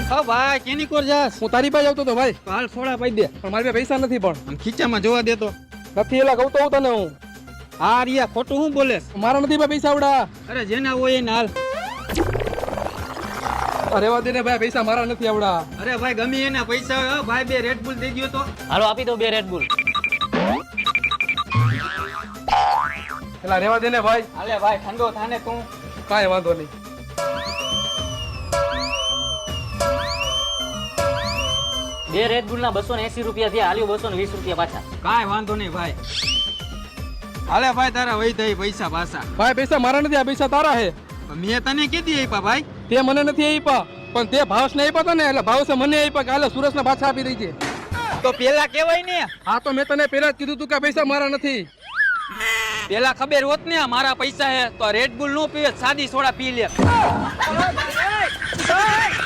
હા ભાઈ કેની કોર જાસ? હું તારી પાસે આવતો તો ભાઈ, હાલ સોડા પાઈ દે. પણ મારી પાસે પૈસા નથી. પણ આમ ખીચામાં જોવા દેતો. નથી એલા કહું તો હું તને. હું હા રિયા ખોટું હું બોલે? મારા નથી ભાઈ પૈસા આવડા. અરે જેના હોય એને હાલ. અરે વા દે ને ભાઈ, પૈસા મારા નથી આવડા. અરે ભાઈ ગમે એના પૈસા હોય. ભાઈ બે રેડ બુલ દઈ ગયો તો. હાલો આપી દો 2 રેડ બુલ. એલા રેવા દે ને ભાઈ. હાલે ભાઈ ઠંડો થાને તું. કાંઈ વાંધો નહીં. બે રેડ બુલ ના 280 રૂપિયા થયા. હાલ્યો 220 રૂપિયા પાછા. કાંઈ વાંધો નહીં ભાઈ. હાલે ભાઈ તારા વહી થઈ પૈસા પાછા. ભાઈ પૈસા મારા નથી, આ પૈસા તારા હે. મેં તને કીધી આપ્યા ભાઈ. તે મને નથી આપ્યા, પણ તે ભાવસ ને આપ્યા હતા ને, એટલે ભાવસે મને આપ્યા કે હાલે સુરજ ના પાછા આપી દઈ છે. તો પેલા કેવાય ને. હા તો મેં તને પેલા જ કીધું તું કે પૈસા મારા નથી. પેલા ખબર હોત ને મારા પૈસા હે તો રેડ બુલ નો પીવે, સાદી સોડા પી લે.